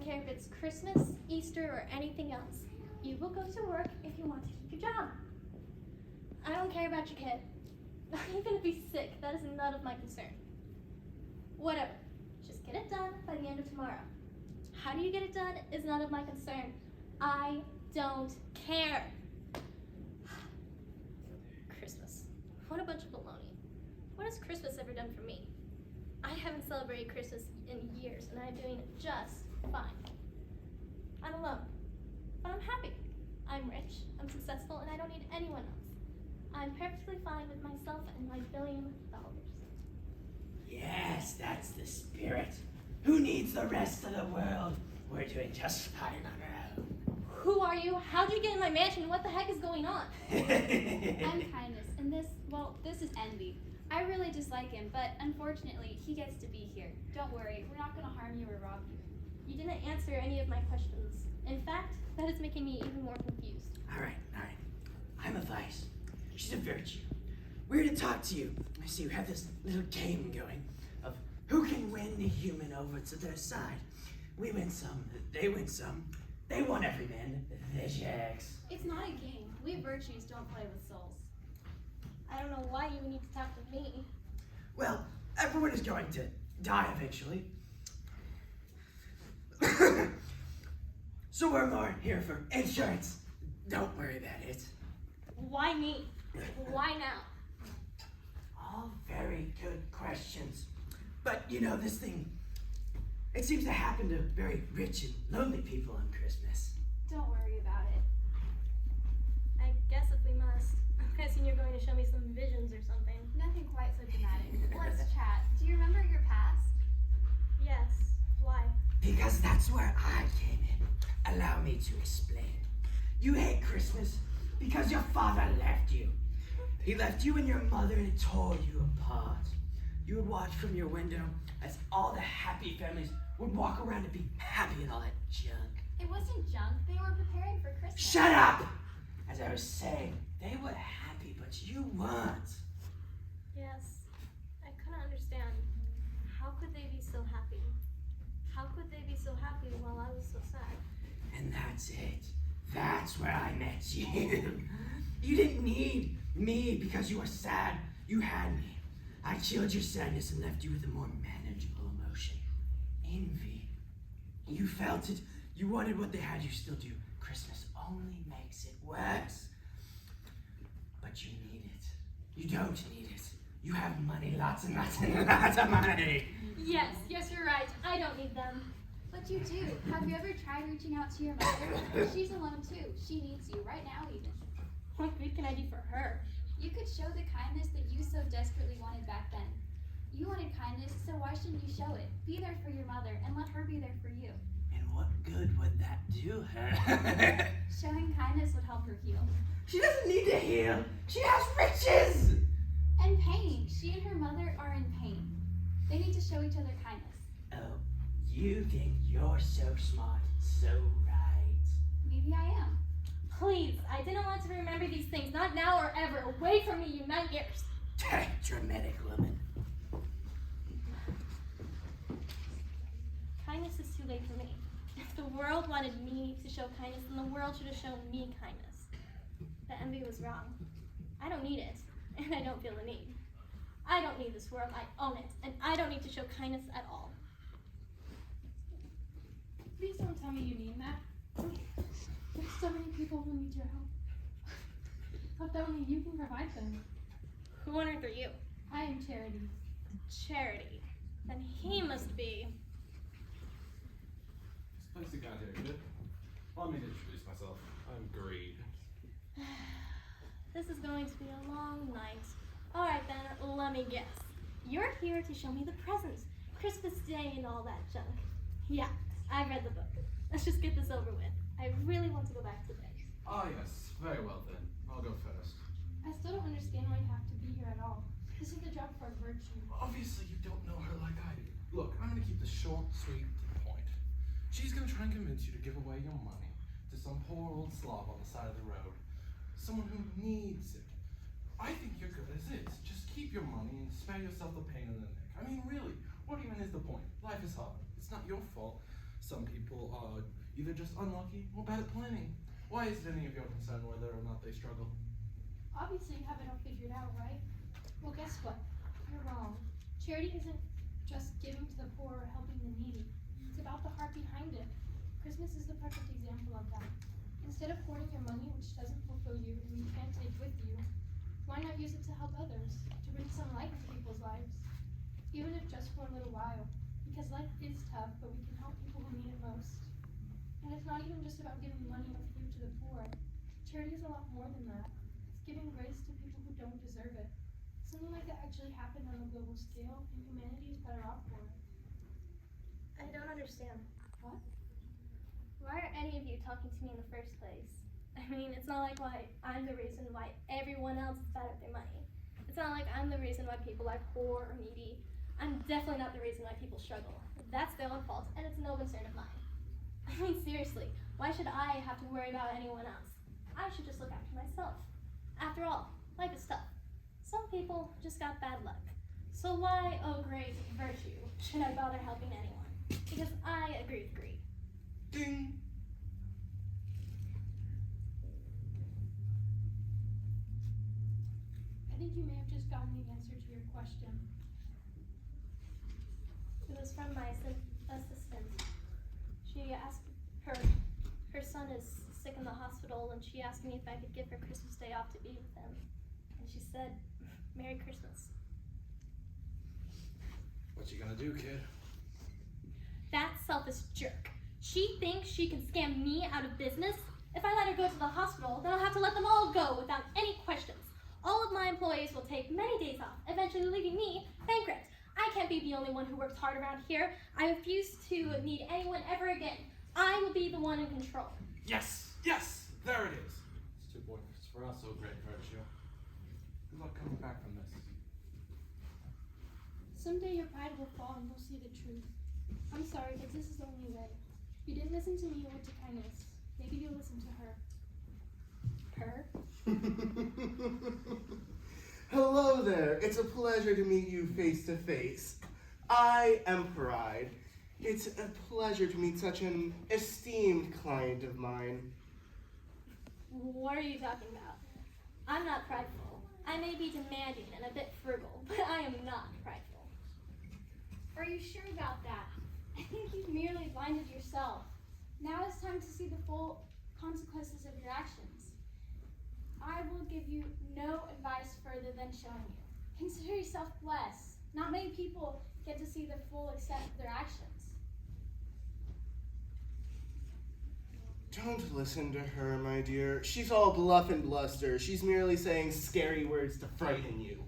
care if it's Christmas, Easter, or anything else. You will go to work if you want to keep your job. I don't care about your kid. Even if he's sick, that is none of my concern. Whatever. Just get it done by the end of tomorrow. How do you get it done is none of my concern. I don't care. Christmas. What a bunch of baloney. What has Christmas ever done for me? I haven't celebrated Christmas in years, and I'm doing just fine. I'm alone, but I'm happy. I'm rich, I'm successful, and I don't need anyone else. I'm perfectly fine with myself and my $1 billion. Yes, that's the spirit. Who needs the rest of the world? We're doing just fine on our own. Who are you? How'd you get in my mansion? What the heck is going on? I'm Kindness, and this is Envy. I really dislike him, but unfortunately, he gets to be here. Don't worry, we're not gonna harm you or rob you. You didn't answer any of my questions. In fact, that is making me even more confused. All right. I'm a vice. She's a virtue. We're here to talk to you. I see you have this little game going of who can win the human over to their side. We win some, they win some. They want every man, the jacks. It's not a game. We virtues don't play with souls. I don't know why you need to talk to me. Well, everyone is going to die eventually. So we're more here for insurance. Don't worry about it. Why me? Why now? All very good questions. But you know, this thing, it seems to happen to very rich and lonely people on Christmas. Don't worry about it. I guess if we must. I'm guessing you're going to show me some visions or something. Nothing quite so dramatic. Let's chat. Do you remember your past? Yes. Why? Because that's where I came in. Allow me to explain. You hate Christmas because your father left you. He left you and your mother and it tore you apart. You would watch from your window as all the happy families would walk around and be happy and all that junk. It wasn't junk. They were preparing for Christmas. Shut up! As I was saying, they were happy, but you weren't. Yes. I couldn't understand. How could they be so happy? How could they be so happy while I was so sad? And that's it. That's where I met you. You didn't need me because you were sad. You had me. I killed your sadness and left you with a more manageable emotion. Envy. You felt it. You wanted what they had. You still do. Christmas only makes it worse. But you need it. You don't need it. You have money, lots and lots and lots of money. Yes, you're right. I don't need them. But you do. Have you ever tried reaching out to your mother? She's alone too. She needs you right now even. What good can I do for her? You could show the kindness that you so desperately wanted back then. You wanted kindness, so why shouldn't you show it? Be there for your mother and let her be there for you. And what good would that do her? Showing kindness would help her heal. She doesn't need to heal. She has riches. And pain. She and her mother are in pain. They need to show each other kindness. Oh, you think you're so smart, so right. Maybe I am. Please, I didn't want to remember these things. Not now or ever. Away from me, you night ears. Dramatic woman. Kindness is too late for me. If the world wanted me to show kindness, then the world should have shown me kindness. The envy was wrong. I don't need it, and I don't feel the need. I don't need this world, I own it, and I don't need to show kindness at all. Please don't tell me you need that. There's so many people who need your help. Help that only you can provide them. Who on earth are you? I am Charity. Charity. Then he must be. This place you got here, good? Allow me to introduce myself. I'm Greed. This is going to be a long night. Alright then, let me guess. You're here to show me the presents, Christmas Day and all that junk. Yeah, I read the book. Let's just get this over with. I really want to go back to bed. Ah, yes. Very well then. I'll go first. I still don't understand why you have to be here at all. This is the job for a virtue. Obviously, you don't know her like I do. Look, I'm gonna keep this short, sweet, to the point. She's gonna try and convince you to give away your money to some poor old slob on the side of the road. Someone who needs it. I think you're good as is. Just keep your money and spare yourself the pain in the neck. I mean, really, what even is the point? Life is hard. It's not your fault. Some people are either just unlucky or bad at planning. Why is it any of your concern whether or not they struggle? Obviously you have it all figured out, right? Well, guess what? You're wrong. Charity isn't just giving to the poor or helping the needy. It's about the heart behind it. Christmas is the perfect example of that. Instead of hoarding your money, which doesn't fulfill you and you can't take with you, why not use it to help others, to bring some light into people's lives? Even if just for a little while. Because life is tough, but we can help people who need it most. And it's not even just about giving money or food to the poor. Charity is a lot more than that. It's giving grace to people who don't deserve it. Something like that actually happened on a global scale, and humanity is better off for it. I don't understand. What? Why are any of you talking to me in the first place? I mean, it's not like I'm the reason why everyone else is bad with their money. It's not like I'm the reason why people are poor or needy. I'm definitely not the reason why people struggle. That's their own fault, and it's no concern of mine. I mean, seriously, why should I have to worry about anyone else? I should just look after myself. After all, life is tough. Some people just got bad luck. So why, oh great virtue, should I bother helping anyone? Because I agree with greed. Ding! I think you may have just gotten the answer to your question. It was from my assistant. She asked her son is sick in the hospital, and she asked me if I could give her Christmas Day off to be with him. And she said, Merry Christmas. What you gonna do, kid? That selfish jerk. She thinks she can scam me out of business? If I let her go to the hospital, then I'll have to let them all go without any questions. All of my employees will take many days off, eventually leaving me bankrupt. I can't be the only one who works hard around here. I refuse to need anyone ever again. I will be the one in control. Yes! Yes! There it is! It's 2 points for us, oh great virtue. Good luck coming back from this. Someday your pride will fall and you'll see the truth. I'm sorry, but this is the only way. You didn't listen to me or to kindness. Maybe you'll listen to her. Her? Hello there. It's a pleasure to meet you face to face. I am Pride. It's a pleasure to meet such an esteemed client of mine. What are you talking about? I'm not prideful. I may be demanding and a bit frugal, but I am not prideful. Are you sure about that? I think you've merely blinded yourself. Now it's time to see the full consequences of your actions. I will give you no advice further than showing you. Consider yourself blessed. Not many people get to see the full extent of their actions. Don't listen to her, my dear. She's all bluff and bluster. She's merely saying scary words to frighten you.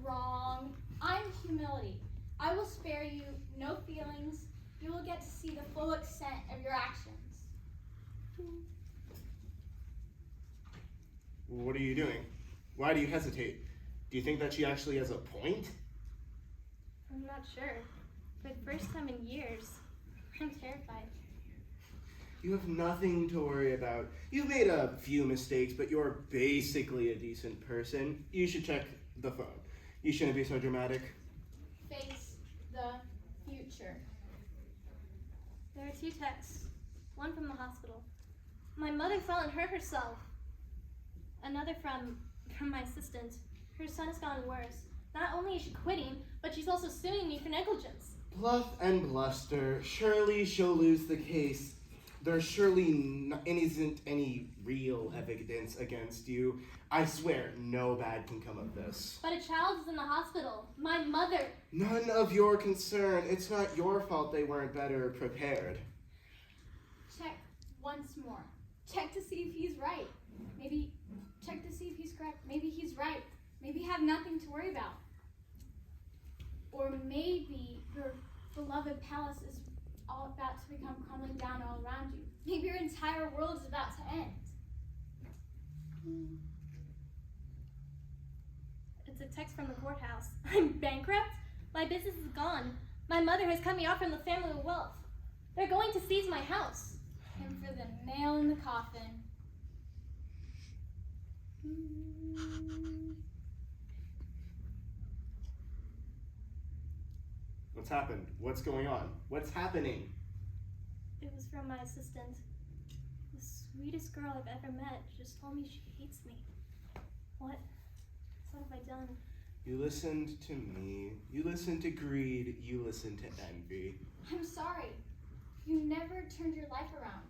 Wrong. I'm humility. I will spare you no feelings. You will get to see the full extent of your actions. What are you doing? Why do you hesitate? Do you think that she actually has a point? I'm not sure. For the first time in years, I'm terrified. You have nothing to worry about. You've made a few mistakes, but you're basically a decent person. You should check the phone. You shouldn't be so dramatic. Face the future. There are 2 texts. One from the hospital. My mother fell and hurt herself. Another from my assistant. Her son has gotten worse. Not only is she quitting, but she's also suing me for negligence. Bluff and bluster. Surely she'll lose the case. There surely isn't any real evidence against you. I swear, no bad can come of this. But a child is in the hospital. My mother. None of your concern. It's not your fault they weren't better prepared. Check once more. Check to see if he's right. Maybe check to see if he's correct. Maybe he's right. Maybe you have nothing to worry about. Or maybe your beloved palace is all about to become crumbling down all around you. Maybe your entire world is about to end. It's a text from the courthouse. I'm bankrupt? My business is gone. My mother has cut me off from the family wealth. They're going to seize my house. And for the nail in the coffin. What's happened? What's going on? What's happening? It was from my assistant. The sweetest girl I've ever met just told me she hates me. What have I done? You listened to me. You listened to greed. You listened to envy. I'm sorry. You never turned your life around.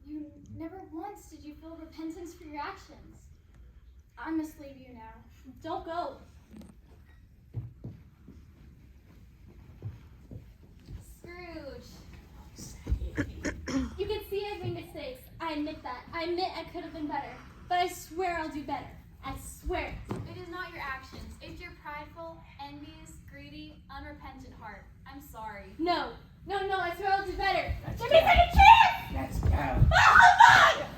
You never once did you feel repentance for your actions. I must leave you now. Don't go. Scrooge. You can see I've made mistakes. I admit that. I admit I could have been better. But I swear I'll do better. I swear. It is not your actions. It's your prideful, envious, greedy, unrepentant heart. I'm sorry. No, I swear I'll do better. Let's Give go. me a second chance! Let's go. Oh, come on!